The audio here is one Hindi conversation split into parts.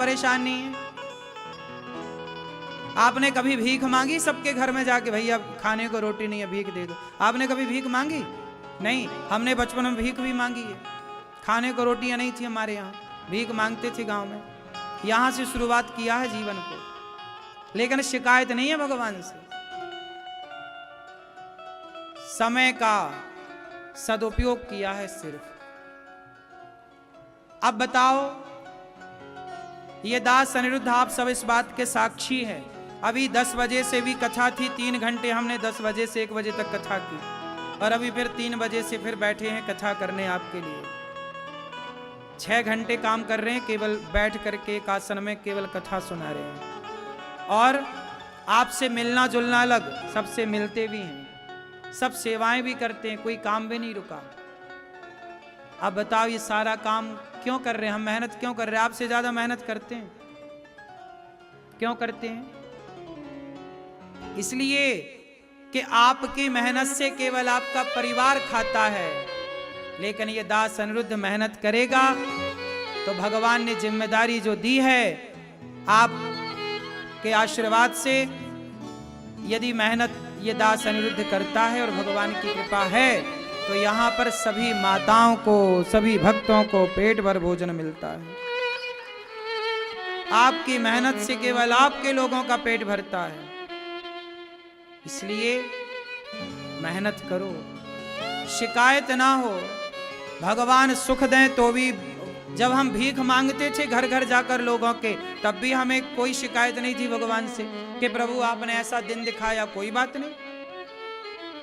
परेशान नहीं है। आपने कभी भीख मांगी सबके घर में जाके, भैया खाने को रोटी नहीं है भीख दे दो? आपने कभी भीख मांगी? नहीं। हमने बचपन में भीख भी मांगी है, खाने को रोटियां नहीं थी हमारे यहाँ, भीख मांगते थे गांव में। यहां से शुरुआत किया है जीवन को, लेकिन शिकायत नहीं है भगवान से। समय का सदुपयोग किया है सिर्फ। अब बताओ, ये दास अनिरुद्ध आप सब इस बात के साक्षी हैं। अभी 10 बजे से भी कथा थी, 3 घंटे हमने 10 बजे से 1 बजे तक कथा की, और अभी फिर 3 बजे से फिर बैठे हैं कथा करने आपके लिए। 6 घंटे काम कर रहे हैं, केवल बैठ करके एक आसन में केवल कथा सुना रहे हैं। और आपसे मिलना जुलना अलग, सबसे मिलते भी हैं, सब सेवाएं भी करते हैं, कोई काम भी नहीं रुका। अब बताओ ये सारा काम क्यों कर रहे हैं? हम मेहनत क्यों कर रहे हैं? आपसे ज्यादा मेहनत करते हैं। क्यों करते हैं? इसलिए कि आपकी मेहनत से केवल आपका परिवार खाता है। लेकिन ये दास अनिरुद्ध मेहनत करेगा तो भगवान ने जिम्मेदारी जो दी है, आप के आशीर्वाद से यदि मेहनत ये दास अनिरुद्ध करता है और भगवान की कृपा है, तो यहाँ पर सभी माताओं को, सभी भक्तों को पेट भर भोजन मिलता है। आपकी मेहनत से केवल आपके लोगों का पेट भरता है। इसलिए मेहनत करो, शिकायत ना हो। भगवान सुख दें तो भी, जब हम भीख मांगते थे घर घर जाकर लोगों के, तब भी हमें कोई शिकायत नहीं थी भगवान से कि प्रभु आपने ऐसा दिन दिखाया। कोई बात नहीं।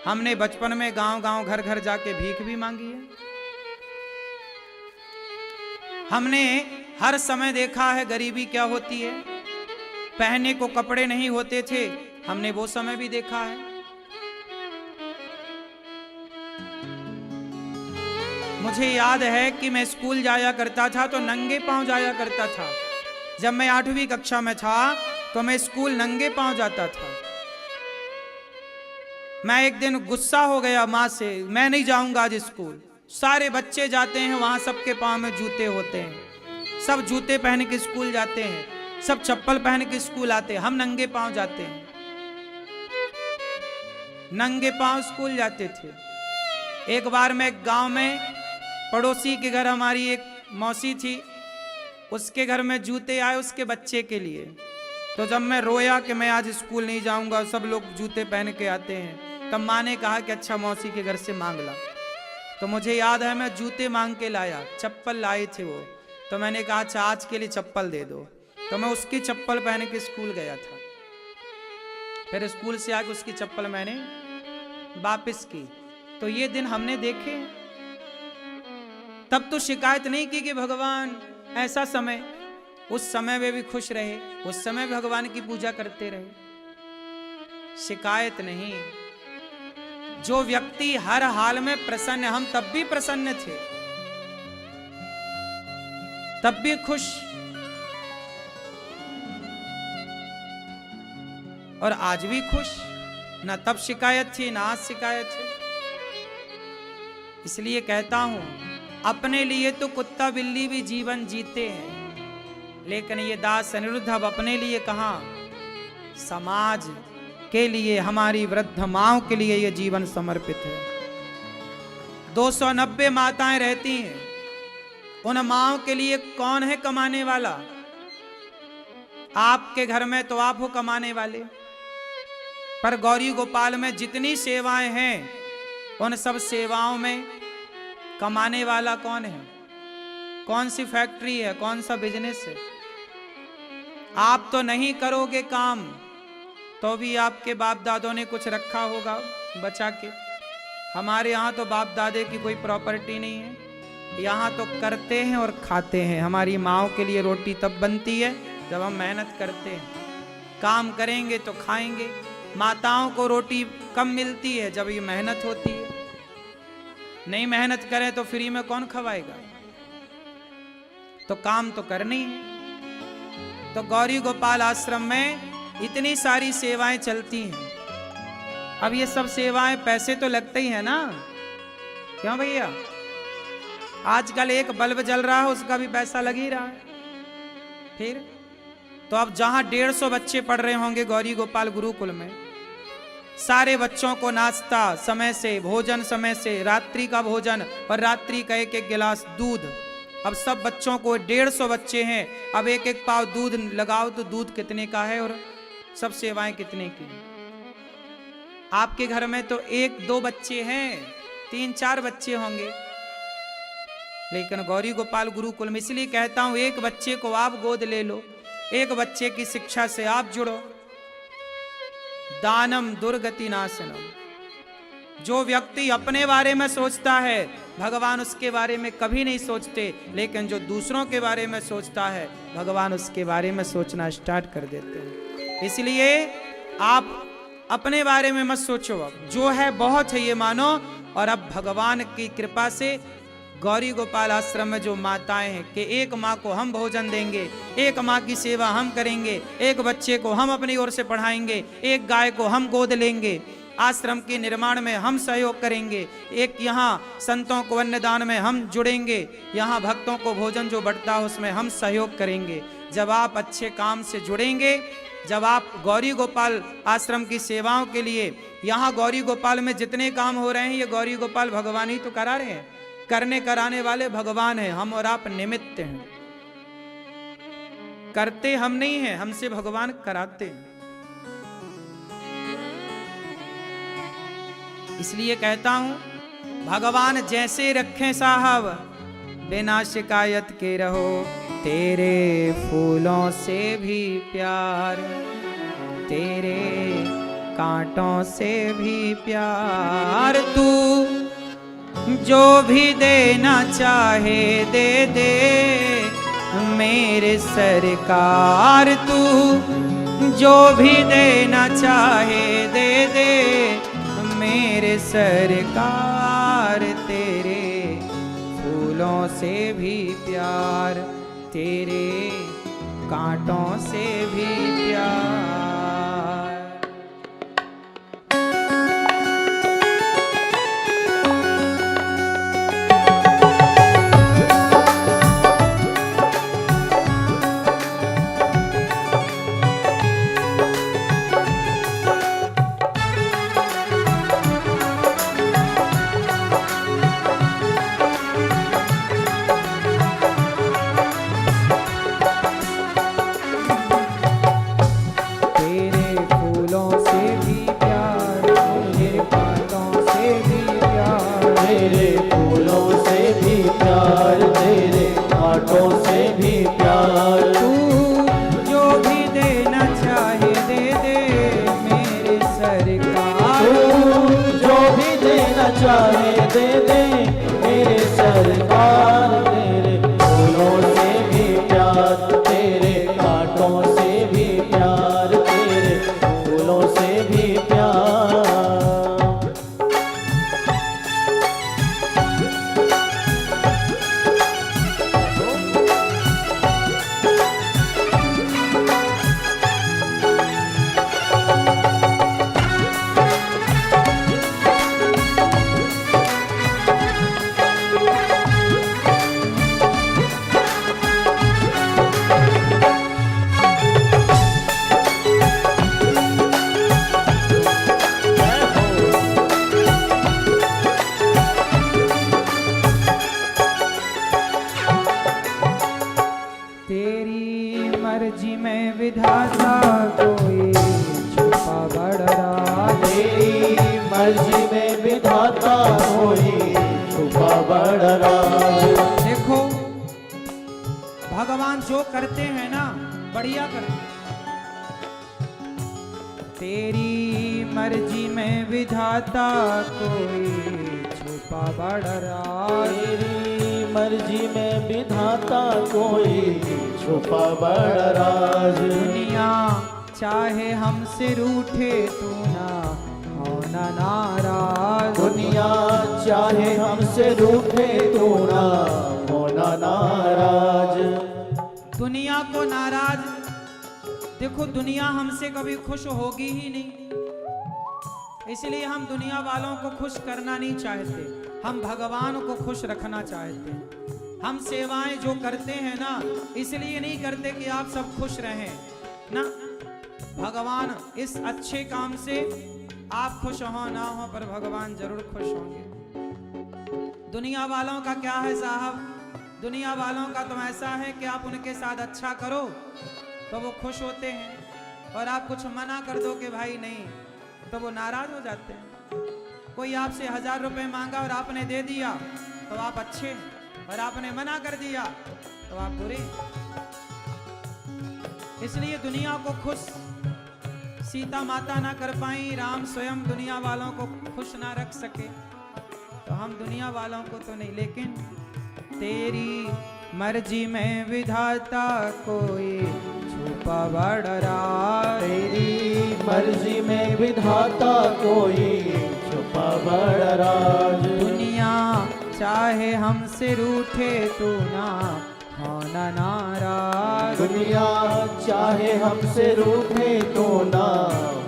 हमने बचपन में गांव गांव घर घर जाके भीख भी मांगी है। हमने हर समय देखा है गरीबी क्या होती है। पहनने को कपड़े नहीं होते थे, हमने वो समय भी देखा है। मुझे याद है कि मैं स्कूल जाया करता था तो नंगे पांव जाया करता था। जब मैं 8वीं कक्षा में था तो मैं स्कूल नंगे पांव जाता था। मैं एक दिन गुस्सा हो गया माँ से, मैं नहीं जाऊंगा आज स्कूल। सारे बच्चे जाते हैं, वहां सबके पांव में जूते होते हैं, सब जूते पहन के स्कूल जाते हैं, सब चप्पल पहन के स्कूल आते हैं, हम नंगे पांव जाते हैं। नंगे पांव स्कूल जाते थे। एक बार मैं गांव में, पड़ोसी के घर हमारी एक मौसी थी, उसके घर में जूते आए उसके बच्चे के लिए। तो जब मैं रोया कि मैं आज स्कूल नहीं जाऊंगा, सब लोग जूते पहन के आते हैं, तब माँ ने कहा कि अच्छा मौसी के घर से मांग ला। तो मुझे याद है मैं जूते मांग के लाया, चप्पल लाए थे वो। तो मैंने कहा अच्छा आज के लिए चप्पल दे दो। तो मैं उसकी चप्पल पहन के स्कूल गया था। फिर स्कूल से आके उसकी चप्पल मैंने वापस की। तो ये दिन हमने देखे। तब तो शिकायत नहीं की कि भगवान ऐसा समय, उस समय वे भी खुश रहे, उस समय भगवान की पूजा करते रहे। शिकायत नहीं। जो व्यक्ति हर हाल में प्रसन्न, हम तब भी प्रसन्न थे, तब भी खुश, और आज भी खुश। ना तब शिकायत थी ना आज शिकायत है। इसलिए कहता हूं, अपने लिए तो कुत्ता बिल्ली भी जीवन जीते हैं, लेकिन ये दास अनिरुद्ध अब अपने लिए कहां, समाज के लिए, हमारी वृद्ध माओं के लिए ये जीवन समर्पित है। 290 माताएं रहती हैं, उन माओं के लिए कौन है कमाने वाला? आपके घर में तो आप हो कमाने वाले, पर गौरी गोपाल में जितनी सेवाएं हैं, उन सब सेवाओं में कमाने वाला कौन है? कौन सी फैक्ट्री है, कौन सा बिजनेस है? आप तो नहीं करोगे काम, तो भी आपके बाप दादों ने कुछ रखा होगा बचा के। हमारे यहाँ तो बाप दादे की कोई प्रॉपर्टी नहीं है, यहाँ तो करते हैं और खाते हैं। हमारी माँओं के लिए रोटी तब बनती है जब हम मेहनत करते हैं, काम करेंगे तो खाएंगे। माताओं को रोटी कम मिलती है जब ये मेहनत होती है, नहीं मेहनत करें तो फ्री में कौन खवाएगा? तो काम तो करनी है। तो गौरी गोपाल आश्रम में इतनी सारी सेवाएं चलती हैं। अब ये सब सेवाएं, पैसे तो लगते ही है ना, क्यों भैया? आजकल एक बल्ब जल रहा है उसका भी पैसा लग ही रहा है। फिर तो अब जहां 150 बच्चे पढ़ रहे होंगे गौरी गोपाल गुरुकुल में, सारे बच्चों को नाश्ता समय से, भोजन समय से, रात्रि का भोजन और रात्रि का एक एक गिलास दूध। अब सब बच्चों को 150 बच्चे हैं, अब एक एक पाव दूध लगाओ तो दूध कितने का है और सब सेवाएं कितने की। आपके घर में तो 1-2 बच्चे हैं, 3-4 बच्चे होंगे, लेकिन गौरी गोपाल गुरुकुल में इसलिए कहता हूं एक बच्चे को आप गोद ले लो, एक बच्चे की शिक्षा से आप जुड़ो। दानम दुर्गति नाशनम। जो व्यक्ति अपने बारे में सोचता है भगवान उसके बारे में कभी नहीं सोचते, लेकिन जो दूसरों के बारे में सोचता है भगवान उसके बारे में सोचना स्टार्ट कर देते हैं। इसलिए आप अपने बारे में मत सोचो, अब जो है बहुत है ये मानो। और अब भगवान की कृपा से गौरी गोपाल आश्रम में जो माताएं हैं कि एक माँ को हम भोजन देंगे, एक माँ की सेवा हम करेंगे, एक बच्चे को हम अपनी ओर से पढ़ाएंगे, एक गाय को हम गोद लेंगे, आश्रम के निर्माण में हम सहयोग करेंगे, एक यहाँ संतों को अन्नदान में हम जुड़ेंगे, यहाँ भक्तों को भोजन जो बंटता है उसमें हम सहयोग करेंगे। जब आप अच्छे काम से जुड़ेंगे, जब आप गौरी गोपाल आश्रम की सेवाओं के लिए, यहाँ गौरी गोपाल में जितने काम हो रहे हैं ये गौरी गोपाल भगवान ही तो करा रहे हैं, करने कराने वाले भगवान हैं, हम और आप निमित्त हैं, करते हम नहीं हैं, हमसे भगवान कराते हैं। इसलिए कहता हूं भगवान जैसे रखें साहब, बिना शिकायत के रहो, तेरे फूलों से भी प्यार, तेरे कांटों से भी प्यार, तू जो भी देना चाहे दे दे मेरे सरकार, तू जो भी देना चाहे दे दे मेरे सरकार, तेरे फूलों से भी प्यार, तेरे कांटों से भी प्यार। देखो भगवान जो करते हैं ना बढ़िया करते हैं। तेरी मर्जी में विधाता कोई छुपा बड़ राज, तेरी मर्जी में विधाता कोई छुपा बड़ राज। दुनिया चाहे हमसे रूठे तू ना होना नाराज, दुनिया चाहे हमसे रूठे तू ना होना नाराज। दुनिया को नाराज, देखो दुनिया हमसे कभी खुश होगी ही नहीं, इसलिए हम दुनिया वालों को खुश करना नहीं चाहते, हम भगवान को खुश रखना चाहते हैं। हम सेवाएं जो करते हैं ना, इसलिए नहीं करते कि आप सब खुश रहें ना। भगवान इस अच्छे काम से आप खुश हो ना हो, पर भगवान जरूर खुश होंगे। दुनिया वालों का क्या है साहब, दुनिया वालों का तो ऐसा है कि आप उनके साथ अच्छा करो तो वो खुश होते हैं, और आप कुछ मना कर दो कि भाई नहीं, तो वो नाराज हो जाते हैं। कोई आपसे 1000 रुपए मांगा और आपने दे दिया तो आप अच्छे हैं, और आपने मना कर दिया तो आप बुरे। इसलिए दुनिया को खुश सीता माता ना कर पाई, राम स्वयं दुनिया वालों को खुश ना रख सके, तो हम दुनिया वालों को तो नहीं। लेकिन तेरी मर्जी में विधाता कोई छुपा बड़ राज, तेरी मर्जी में विधाता कोई छुपा बड़ राज। दुनिया चाहे हमसे रूठे तू ना होना नाराज, दुनिया चाहे हमसे रूठे तो ना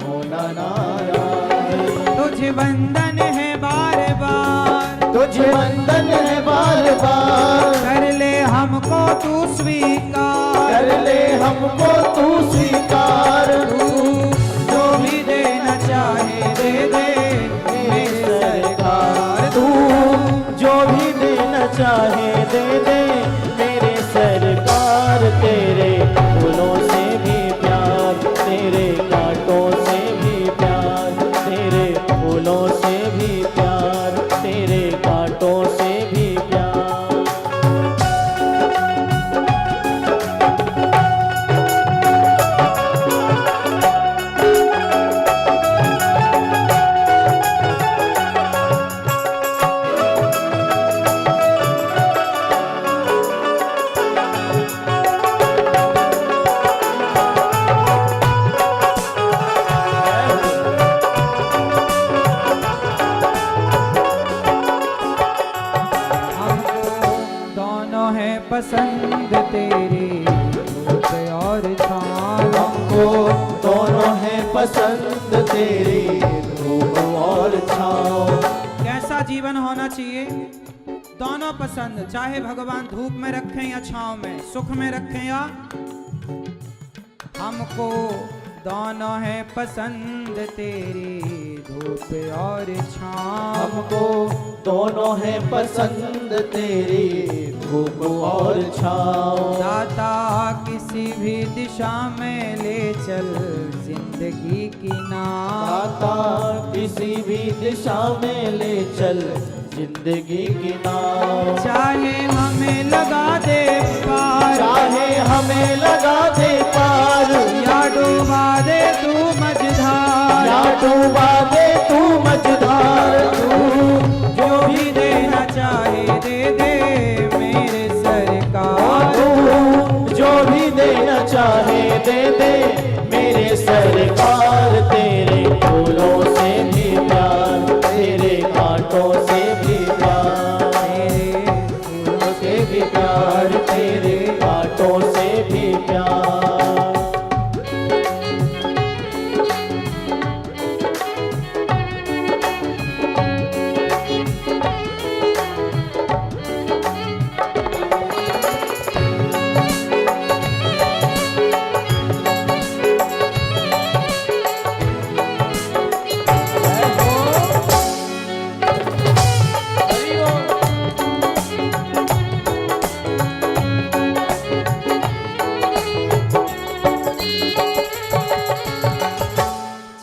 होना नाराज। तुझे वंदन है बार बार, तुझे वंदन है बार बार, कर ले हमको तू स्वीकार, कर ले हमको तू स्वीकार। तू जो भी देना चाहे दे दे मेरी सरकार, तू जो भी देना चाहे दे दे मेरे सरकार। तेरे फूलों से भी प्यार, तेरे कांटों से भी प्यार, तेरे फूलों से भी प्यार, तेरे कांटों से भी प्यार। पसंद तेरी धूप और छाँव, हमको दोनों है पसंद तेरी धूप और छाँव। कैसा जीवन होना चाहिए? दोनों पसंद, चाहे भगवान धूप में रखें या छाँव में, सुख में रखें या। हमको दोनों है पसंद तेरी धूप और छाँव, हमको दोनों है पसंद तेरी धूप और छाँव। दाता किसी भी दिशा में ले चल जिंदगी की नाव, दाता किसी भी दिशा में ले चल जिंदगी की नाव। चाहे हमें लगा दे पार, चाहे हमें लगा दे पार, या डूबा दे तू मझधार, या डूबा दे तू मझधार। तू जो भी देना चाहे दे दे मेरे सरकार, तू जो भी देना चाहे दे दे मेरे सरकार। तेरे फूलों से भी प्यार, तेरे कांटों से भी प्यार, तेरे फूलों से भी प्यार, तेरे कांटों से भी प्यार।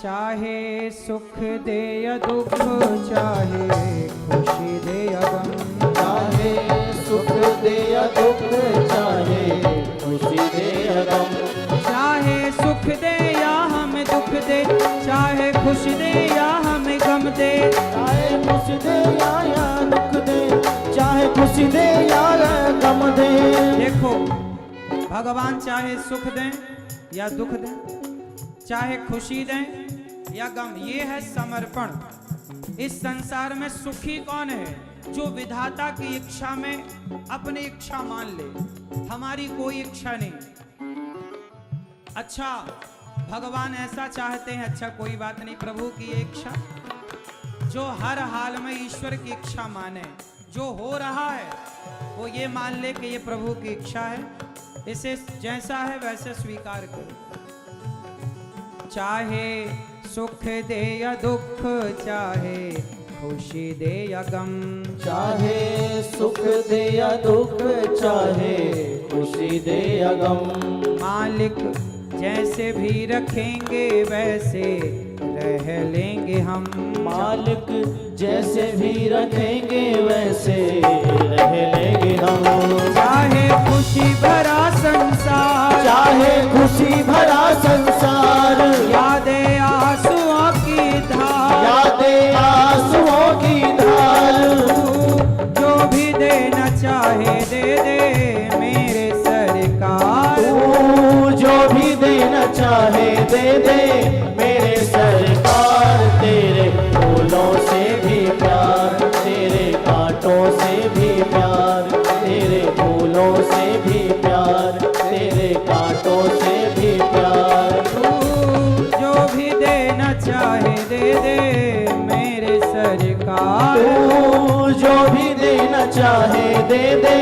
चाहे सुख दे या दुख, चाहे खुशी दे या गम, चाहे सुख दे या दुख, चाहे खुशी दे या गम। चाहे सुख दे या हमें दुख दे, चाहे खुशी दे या हमें गम दे, चाहे खुशी दे या दुख दे, चाहे खुशी दे या गम दे। देखो भगवान चाहे सुख दें या दुख दें, चाहे खुशी दें या गम, ये है समर्पण। इस संसार में सुखी कौन है? जो विधाता की इच्छा में अपनी इच्छा मान ले, हमारी कोई इच्छा नहीं। अच्छा भगवान ऐसा चाहते हैं, अच्छा कोई बात नहीं, प्रभु की इच्छा जो हर हाल में ईश्वर की इच्छा माने, जो हो रहा है वो ये मान ले कि ये प्रभु की इच्छा है, इसे जैसा है वैसे स्वीकार करो। चाहे सुख दे या दुख, चाहे खुशी दे या गम, चाहे सुख दे या दुख, चाहे खुशी दे या गम, मालिक जैसे भी रखेंगे वैसे रह लेंगे हम। मालिक जैसे भी रखेंगे वैसे रह लेंगे हम। चाहे खुशी भरा संसार, चाहे खुशी भरा संसार, यादें आंसुओं की धार, यादें आंसुओं की धार, जो भी देना चाहे दे दे मेरे सरकार। तू जो भी देना चाहे दे दे मेरे सरकार। तेरे फूलों से भी प्यार, तेरे कांटों से भी प्यार, तेरे फूलों से भी प्यार, तेरे कांटों से भी प्यार। तू जो भी देना चाहे दे दे मेरे सरकार। तू जो भी देना चाहे दे दे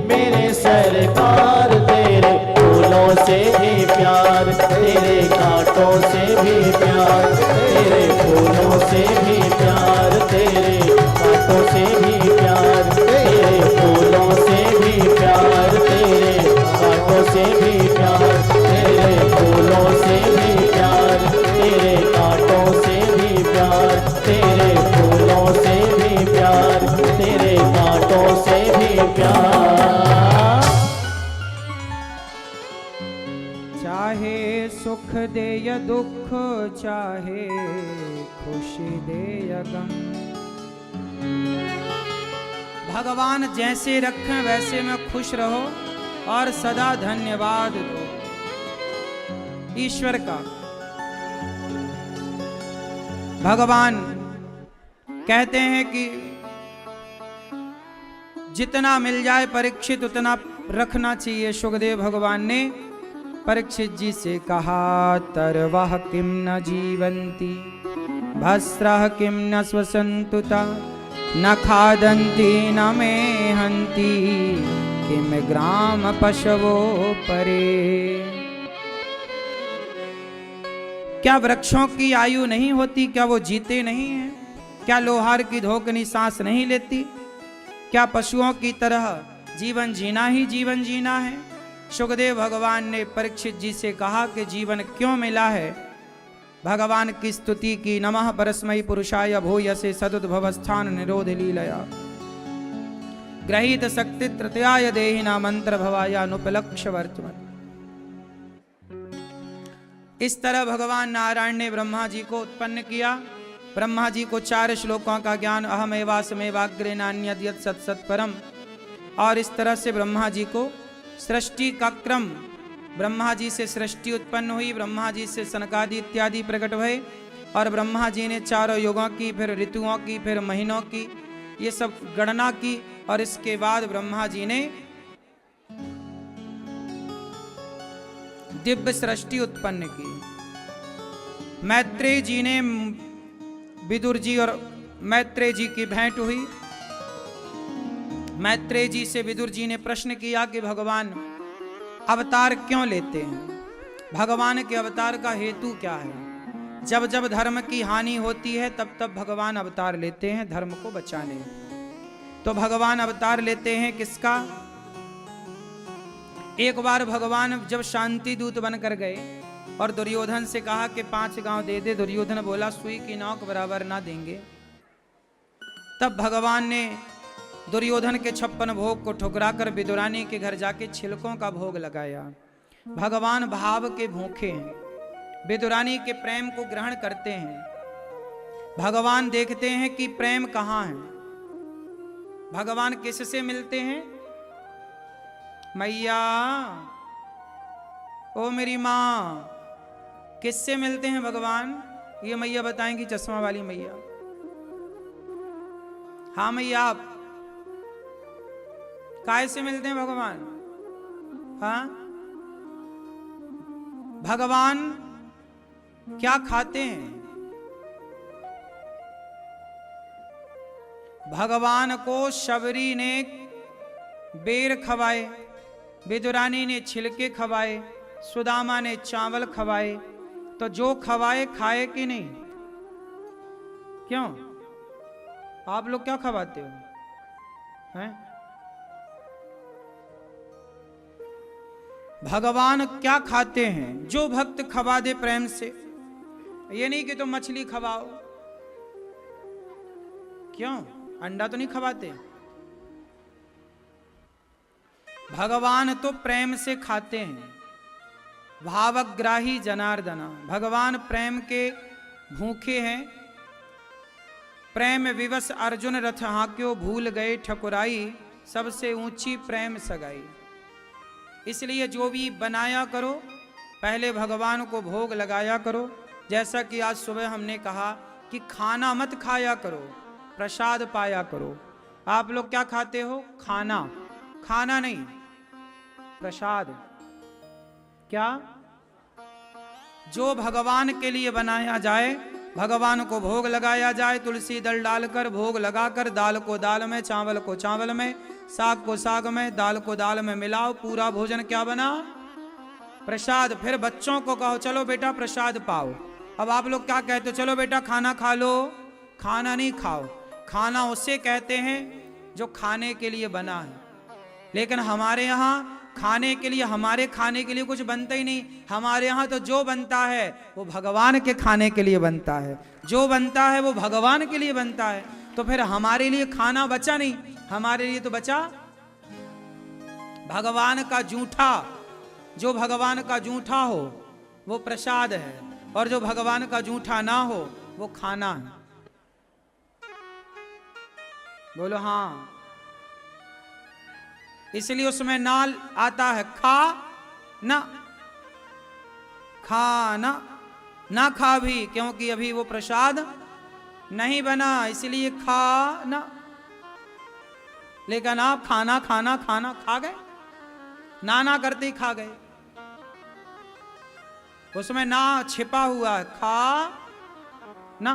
मेरे सरकार। तेरे फूलों से भी प्यार, तेरे कांटों से भी प्यार, तेरे फूलों से भी प्यार, तेरे कांटों से भी प्यार, तेरे फूलों से भी प्यार, तेरे कांटों से भी प्यार, तेरे फूलों से भी प्यार, तेरे कांटों से भी प्यार, तेरे फूलों से भी प्यार, तेरे कांटों से भी प्यार। चाहे सुख दे या दुख, चाहे खुशी दे या गम, भगवान जैसे रखें वैसे में खुश रहो और सदा धन्यवाद दो ईश्वर का। भगवान कहते हैं कि जितना मिल जाए परीक्षित उतना रखना चाहिए। सुखदेव भगवान ने परीक्षित जी से कहा, तरवः किम न जीवन्ति, भस्त्रः किम न स्वसन्तुता, न खादन्ति न मेहन्ति, किम ग्राम पशवो परे। क्या वृक्षों की आयु नहीं होती? क्या वो जीते नहीं हैं? क्या लोहार की धोकनी सांस नहीं लेती? क्या पशुओं की तरह जीवन जीना ही जीवन जीना है? सुखदेव भगवान ने परीक्षित जी से कहा कि जीवन क्यों मिला है। भगवान की स्तुति की, नमः परस्मै पुरुषाय भूयसे सदुद्भवस्थान निरोध लीलया, ग्रहीत शक्ति तृतीयाय देहिना मंत्र भवाय अनुपलक्ष्य वर्तमान। इस तरह भगवान नारायण ने ब्रह्मा जी को उत्पन्न किया। ब्रह्मा जी को 4 श्लोकों का ज्ञान, अहमेवास्मेवाग्रे नान्यद् यत् सत् सत् परम। और इस तरह से ब्रह्मा जी को सृष्टि का क्रम, ब्रह्मा जी से सृष्टि उत्पन्न हुई, ब्रह्मा जी से सनकादि इत्यादि प्रकट हुए और ब्रह्मा जी ने 4 युगों की, फिर ऋतुओं की, फिर महीनों की, ये सब गणना की और इसके बाद ब्रह्मा जी ने दिव्य सृष्टि उत्पन्न की। मैत्रेय जी ने, विदुर जी और मैत्रेय जी की भेंट हुई। मैत्रेय जी से विदुर जी ने प्रश्न किया कि भगवान अवतार क्यों लेते हैं? भगवान के अवतार का हेतु क्या है? जब जब धर्म की हानि होती है तब तब भगवान अवतार लेते हैं धर्म को बचाने। तो भगवान अवतार लेते हैं किसका? एक बार भगवान जब शांति दूत बनकर गए और दुर्योधन से कहा कि 5 गांव दे दे, दुर्योधन बोला सुई की नोक बराबर ना देंगे। तब भगवान ने दुर्योधन के 56 भोग को ठुकराकर विदुरानी के घर जाके छिलकों का भोग लगाया। भगवान भाव के भूखे हैं, विदुरानी के प्रेम को ग्रहण करते हैं। भगवान देखते हैं कि प्रेम कहाँ है। भगवान किससे मिलते हैं? मैया, ओ मेरी माँ, किससे मिलते हैं भगवान? ये मैया बताएंगी, चश्मा वाली मैया। हाँ मैया, आप काय से मिलते हैं भगवान? हाँ, भगवान क्या खाते हैं? भगवान को शबरी ने बेर खवाए, विदुरानी ने छिलके खवाए, सुदामा ने चावल खवाए, तो जो खवाए खाए कि नहीं? क्यों? आप लोग क्या खवाते हो हैं? भगवान क्या खाते हैं? जो भक्त खवा दे प्रेम से। ये नहीं कि तुम मछली खवाओ। क्यों? अंडा तो नहीं खवाते। भगवान तो प्रेम से खाते हैं। भावग्राही जनार्दना, भगवान प्रेम के भूखे हैं। प्रेम विवश अर्जुन रथ हाक्यो, भूल गए ठकुराई, सबसे ऊंची प्रेम सगाई। इसलिए जो भी बनाया करो पहले भगवान को भोग लगाया करो। जैसा कि आज सुबह हमने कहा कि खाना मत खाया करो, प्रसाद पाया करो। आप लोग क्या खाते हो? खाना। खाना नहीं, प्रसाद। क्या? जो भगवान के लिए बनाया जाए, भगवान को भोग लगाया जाए, तुलसी दल डालकर भोग लगाकर, दाल को दाल में, चावल को चावल में, साग को साग में, दाल को दाल में मिलाओ, पूरा भोजन क्या बना? प्रसाद। फिर बच्चों को कहो चलो बेटा प्रसाद पाओ। अब आप लोग क्या कहते हो? चलो बेटा खाना खा लो। खाना नहीं खाओ। खाना उसे कहते हैं जो खाने के लिए बना है। लेकिन हमारे यहाँ खाने के लिए, हमारे खाने के लिए कुछ बनता ही नहीं। हमारे यहाँ तो जो बनता है वो भगवान के खाने के लिए बनता है। जो बनता है वो भगवान के लिए बनता है। तो फिर हमारे लिए खाना बचा नहीं, हमारे लिए तो बचा भगवान का जूठा। जो भगवान का जूठा हो वो प्रसाद है, और जो भगवान का जूठा ना हो वो खाना है। बोलो हाँ। इसलिए उसमें नाल आता है, खा ना, खाना ना खा भी, क्योंकि अभी वो प्रसाद नहीं बना, इसलिए खा ना। लेकिन आप खाना खाना खाना खा गए, नाना करते ही खा गए। उसमें ना छिपा हुआ है, खा ना।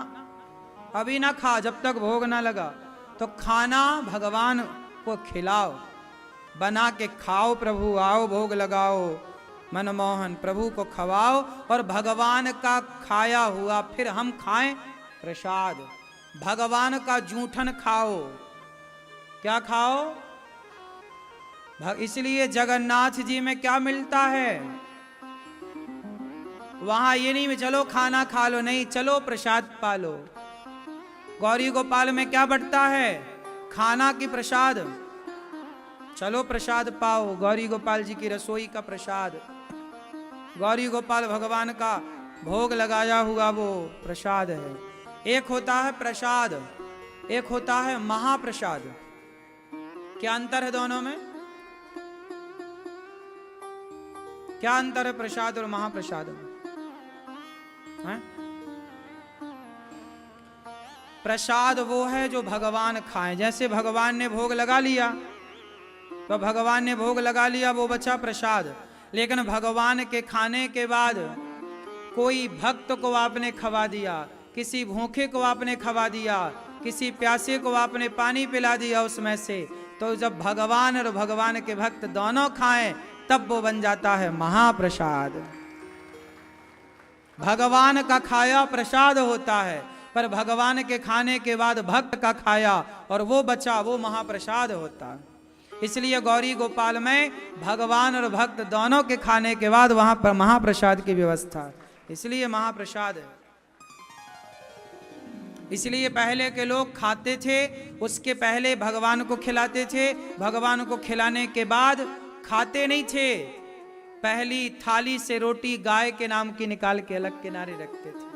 अभी ना खा जब तक भोग ना लगा। तो खाना भगवान को खिलाओ, बना के खाओ। प्रभु आओ भोग लगाओ, मनमोहन प्रभु को खवाओ, और भगवान का खाया हुआ फिर हम खाएं प्रसाद। भगवान का जूठन खाओ। क्या खाओ? इसलिए जगन्नाथ जी में क्या मिलता है? वहां ये नहीं चलो खाना खा लो, नहीं, चलो प्रसाद पालो। गौरी गोपाल में क्या बंटता है? खाना की प्रसाद। चलो प्रसाद पाओ, गौरी गोपाल जी की रसोई का प्रसाद। गौरी गोपाल भगवान का भोग लगाया हुआ वो प्रसाद है। एक होता है प्रसाद, एक होता है महाप्रसाद। क्या अंतर है दोनों में? क्या अंतर है प्रसाद और महाप्रसाद में? है? प्रसाद वो है जो भगवान खाएं। जैसे भगवान ने भोग लगा लिया तो भगवान ने भोग लगा लिया, वो बचा प्रसाद। लेकिन भगवान के खाने के बाद कोई भक्त को आपने खवा दिया, किसी भूखे को आपने खवा दिया, किसी प्यासे को आपने पानी पिला दिया उसमें से, तो जब भगवान और भगवान के भक्त दोनों खाएं तब वो बन जाता है महाप्रसाद। भगवान का खाया प्रसाद होता है, पर भगवान के खाने के बाद भक्त का खाया और वो बचा वो महाप्रसाद होता है। इसलिए गौरी गोपाल में भगवान और भक्त दोनों के खाने के बाद वहां पर महाप्रसाद की व्यवस्था, इसलिए महाप्रसाद है। इसलिए पहले के लोग खाते थे, उसके पहले भगवान को खिलाते थे, भगवान को खिलाने के बाद खाते नहीं थे। पहली थाली से रोटी गाय के नाम की निकाल के अलग किनारे रखते थे।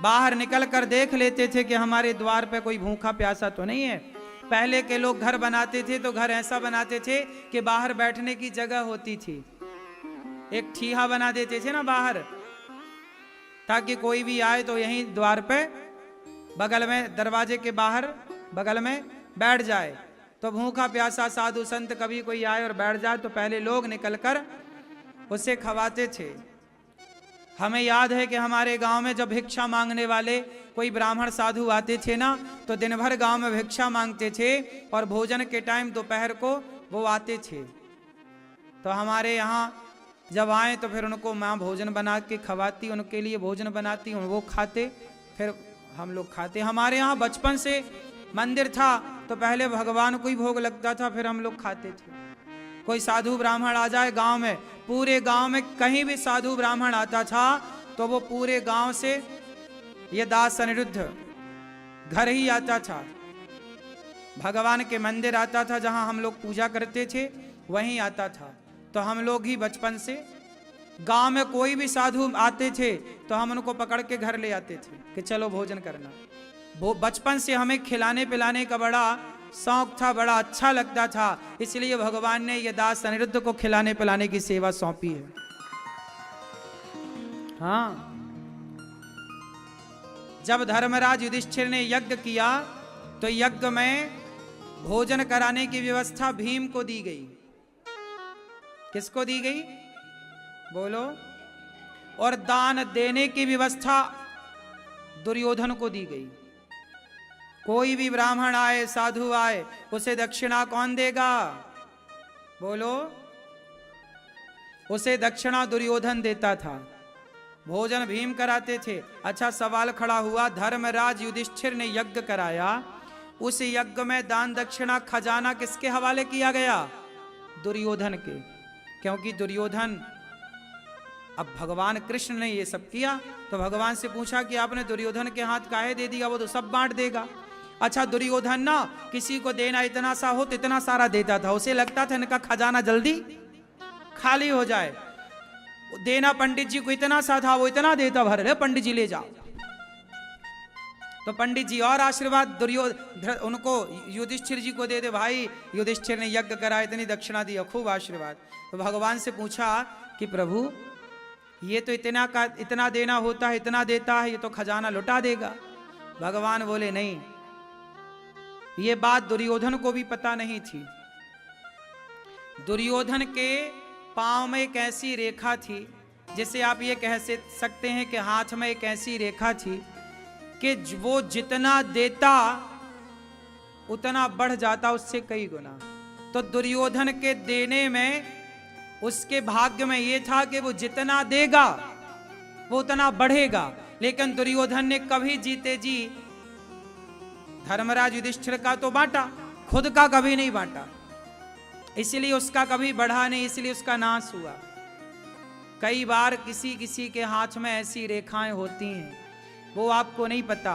बाहर निकल कर देख लेते थे कि हमारे द्वार पे कोई भूखा प्यासा तो नहीं है। पहले के लोग घर बनाते थे तो घर ऐसा बनाते थे कि बाहर बैठने की जगह होती थी। एक ठीहा बना देते थे ना बाहर, ताकि कोई भी आए तो यहीं द्वार पे बगल में, दरवाजे के बाहर बगल में बैठ जाए। तो भूखा प्यासा साधु संत कभी कोई आए और बैठ जाए तो पहले लोग निकलकर उसे खवाते थे। हमें याद है कि हमारे गांव में जब भिक्षा मांगने वाले कोई ब्राह्मण साधु आते थे ना, तो दिन भर गांव में भिक्षा मांगते थे और भोजन के टाइम दोपहर को वो आते थे। तो हमारे यहाँ जब आए तो फिर उनको माँ भोजन बना के खवाती, उनके लिए भोजन बनाती, वो खाते, फिर हम लोग खाते। हमारे यहाँ बचपन से मंदिर था तो पहले भगवान को ही भोग लगता था, फिर हम लोग खाते थे। कोई साधु ब्राह्मण आ जाए गांव में, पूरे गांव में कहीं भी साधु ब्राह्मण आता था तो वो पूरे गांव से ये दास अनिरुद्ध घर ही आता था, भगवान के मंदिर आता था, जहां हम लोग पूजा करते थे वहीं आता था। तो हम लोग ही बचपन से गांव में कोई भी साधु आते थे तो हम उनको पकड़ के घर ले आते थे कि चलो भोजन करना। वो बचपन से हमें खिलाने पिलाने का बड़ा शौक था, बड़ा अच्छा लगता था, इसलिए भगवान ने ये दास अनिरुद्ध को खिलाने पिलाने की सेवा सौंपी है। हाँ, जब धर्मराज युधिष्ठिर ने यज्ञ किया तो यज्ञ में भोजन कराने की व्यवस्था भीम को दी गई। किसको दी गई बोलो? और दान देने की व्यवस्था दुर्योधन को दी गई। कोई भी ब्राह्मण आए, साधु आए, उसे दक्षिणा कौन देगा बोलो? उसे दक्षिणा दुर्योधन देता था, भोजन भीम कराते थे। अच्छा, सवाल खड़ा हुआ, धर्मराज युधिष्ठिर ने यज्ञ कराया, उस यज्ञ में दान दक्षिणा खजाना किसके हवाले किया गया? दुर्योधन के, क्योंकि दुर्योधन, अब भगवान कृष्ण ने ये सब किया तो भगवान से पूछा कि आपने दुर्योधन के हाथ काहे दे दिया, वो तो सब बांट देगा। अच्छा, दुर्योधन ना किसी को देना इतना सा हो तो इतना सारा देता था, उसे लगता था इनका खजाना जल्दी खाली हो जाए। देना पंडित जी को इतना सा था, वो इतना देता, भर ले पंडित जी ले जाओ। तो पंडित जी और आशीर्वाद दुर्योधन उनको युधिष्ठिर जी को दे दे, भाई युधिष्ठिर ने यज्ञ करा, इतनी दक्षिणा दी, खूब आशीर्वाद। तो भगवान से पूछा कि प्रभु ये तो इतना देना होता है, इतना देता है, ये तो खजाना लुटा देगा। भगवान बोले नहीं, ये बात दुर्योधन को भी पता नहीं थी। दुर्योधन के पांव में एक ऐसी रेखा थी, जिसे आप ये कह सकते हैं कि हाथ में एक ऐसी रेखा थी कि वो जितना देता उतना बढ़ जाता उससे कई गुना। तो दुर्योधन के देने में उसके भाग्य में ये था कि वो जितना देगा वो उतना बढ़ेगा, लेकिन दुर्योधन ने कभी जीते जी धर्मराज युधिष्ठिर का तो बांटा, खुद का कभी नहीं बांटा, इसलिए उसका कभी बढ़ा नहीं, इसलिए उसका नाश हुआ। कई बार किसी के हाथ में ऐसी रेखाएं होती हैं, वो आपको नहीं पता।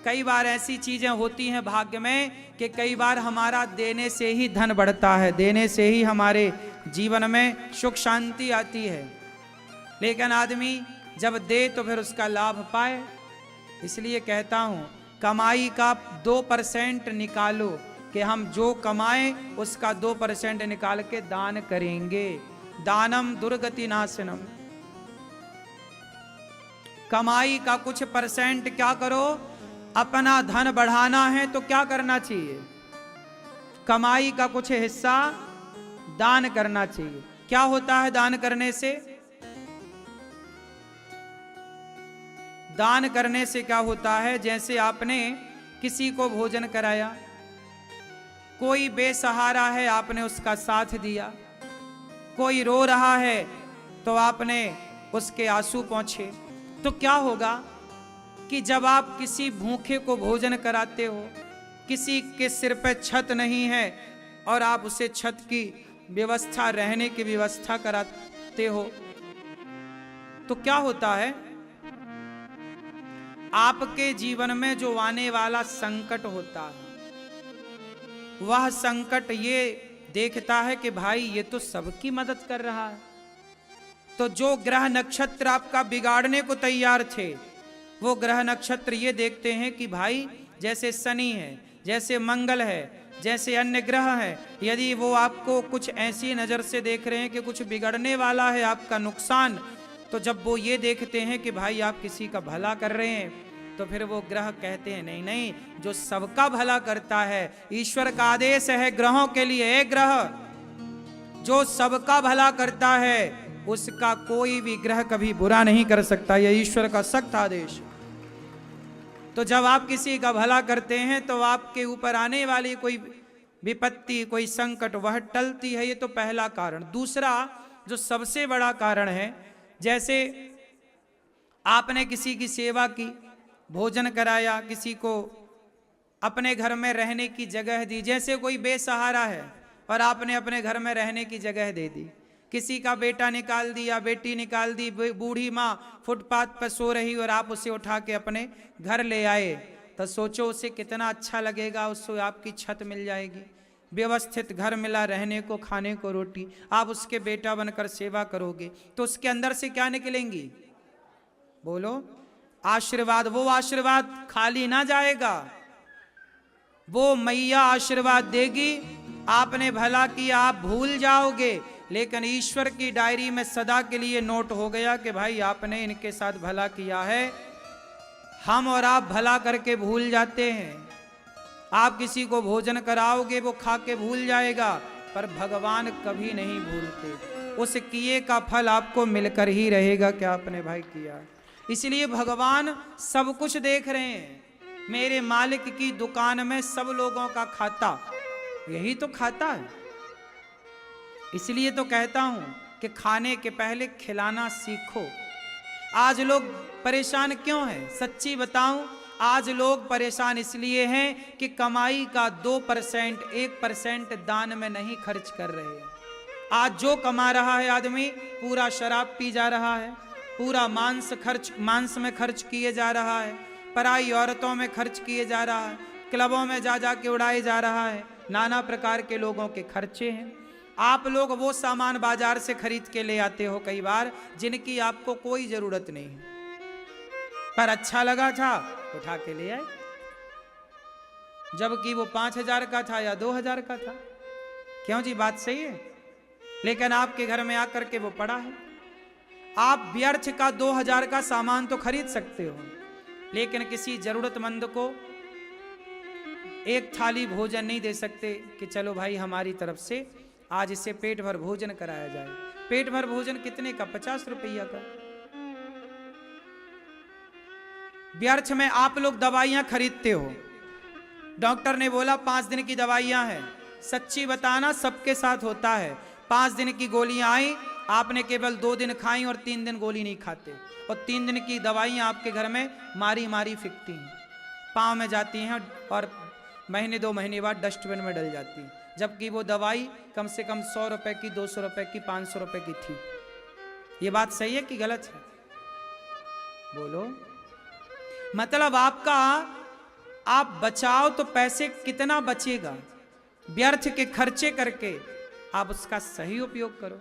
कई बार ऐसी चीजें होती हैं भाग्य में कि कई बार हमारा देने से ही धन बढ़ता है, देने से ही हमारे जीवन में सुख शांति आती है, लेकिन आदमी जब दे तो फिर उसका लाभ पाए। इसलिए कहता हूं, कमाई का 2% निकालो कि हम जो कमाएं उसका 2% निकाल के दान करेंगे। दानम दुर्गति नाशनम। कमाई का कुछ परसेंट क्या करो, अपना धन बढ़ाना है तो क्या करना चाहिए? कमाई का कुछ हिस्सा दान करना चाहिए। क्या होता है दान करने से? दान करने से क्या होता है, जैसे आपने किसी को भोजन कराया, कोई बेसहारा है आपने उसका साथ दिया, कोई रो रहा है तो आपने उसके आंसू पोंछे। तो क्या होगा कि जब आप किसी भूखे को भोजन कराते हो, किसी के सिर पे छत नहीं है और आप उसे छत की व्यवस्था, रहने की व्यवस्था कराते हो, तो क्या होता है, आपके जीवन में जो आने वाला संकट होता है वह संकट ये देखता है कि भाई ये तो सबकी मदद कर रहा है। तो जो ग्रह नक्षत्र आपका बिगाड़ने को तैयार थे, वो ग्रह नक्षत्र ये देखते हैं कि भाई जैसे शनि है, जैसे मंगल है, जैसे अन्य ग्रह है, यदि वो आपको कुछ ऐसी नजर से देख रहे हैं कि कुछ बिगड़ने वाला है, आपका नुकसान, तो जब वो ये देखते हैं कि भाई आप किसी का भला कर रहे हैं, तो फिर वो ग्रह कहते हैं नहीं नहीं, जो सबका भला करता है, ईश्वर का आदेश है ग्रहों के लिए, एक ग्रह जो सबका भला करता है उसका कोई भी ग्रह कभी बुरा नहीं कर सकता, यह ईश्वर का सख्त आदेश। तो जब आप किसी का भला करते हैं तो आपके ऊपर आने वाली कोई विपत्ति, कोई संकट, वह टलती है। ये तो पहला कारण। दूसरा जो सबसे बड़ा कारण है, जैसे आपने किसी की सेवा की, भोजन कराया, किसी को अपने घर में रहने की जगह दी। जैसे कोई बेसहारा है और आपने अपने घर में रहने की जगह दे दी। किसी का बेटा निकाल दिया, बेटी निकाल दी, बूढ़ी माँ फुटपाथ पर सो रही और आप उसे उठा के अपने घर ले आए, तो सोचो उसे कितना अच्छा लगेगा। उसको आपकी छत मिल जाएगी, व्यवस्थित घर मिला, रहने को, खाने को रोटी। आप उसके बेटा बनकर सेवा करोगे तो उसके अंदर से क्या निकलेंगी? बोलो, आशीर्वाद। वो आशीर्वाद खाली ना जाएगा, वो मैया आशीर्वाद देगी। आपने भला किया, आप भूल जाओगे, लेकिन ईश्वर की डायरी में सदा के लिए नोट हो गया कि भाई आपने इनके साथ भला किया है। हम और आप भला करके भूल जाते हैं। आप किसी को भोजन कराओगे, वो खा के भूल जाएगा, पर भगवान कभी नहीं भूलते। उस किए का फल आपको मिलकर ही रहेगा कि आपने भाई किया। इसलिए भगवान सब कुछ देख रहे हैं। मेरे मालिक की दुकान में सब लोगों का खाता, यही तो खाता है। इसलिए तो कहता हूं कि खाने के पहले खिलाना सीखो। आज लोग परेशान क्यों हैं? सच्ची बताऊं, आज लोग परेशान इसलिए हैं कि कमाई का 2%, 1% दान में नहीं खर्च कर रहे हैं। आज जो कमा रहा है आदमी, पूरा शराब पी जा रहा है, पूरा मांस में खर्च किए जा रहा है, पराई औरतों में खर्च किए जा रहा है, क्लबों में जा जा के उड़ाए जा रहा है। नाना प्रकार के लोगों के खर्चे हैं। आप लोग वो सामान बाजार से खरीद के ले आते हो कई बार, जिनकी आपको कोई जरूरत नहीं है, पर अच्छा लगा था उठा के ले आए, जबकि वो 5,000 का था या 2,000 का था। क्यों जी? बात सही है। लेकिन आपके घर में आकर के वो पड़ा है। आप व्यर्थ का 2,000 का सामान तो खरीद सकते हो, लेकिन किसी जरूरतमंद को एक थाली भोजन नहीं दे सकते कि चलो भाई हमारी तरफ से आज इसे पेट भर भोजन कराया जाए। पेट भर भोजन कितने का? 50 रुपया का। व्यर्थ में आप लोग दवाइयां खरीदते हो। डॉक्टर ने बोला 5 दिन की दवाइयां हैं। सच्ची बताना, सबके साथ होता है। 5 दिन की गोलियां आई, आपने केवल 2 दिन खाई और 3 दिन गोली नहीं खाते, और 3 दिन की दवाइयां आपके घर में मारी मारी फिकती हैं, पाँव में जाती हैं और महीने 2 महीने बाद डस्टबिन में डल जाती हैं। जबकि वो दवाई कम से कम 100 रुपए की, 200 रुपए की, 500 रुपए की थी। ये बात सही है कि गलत है? बोलो। मतलब आपका आप बचाओ तो पैसे कितना बचेगा? व्यर्थ के खर्चे करके आप उसका सही उपयोग करो।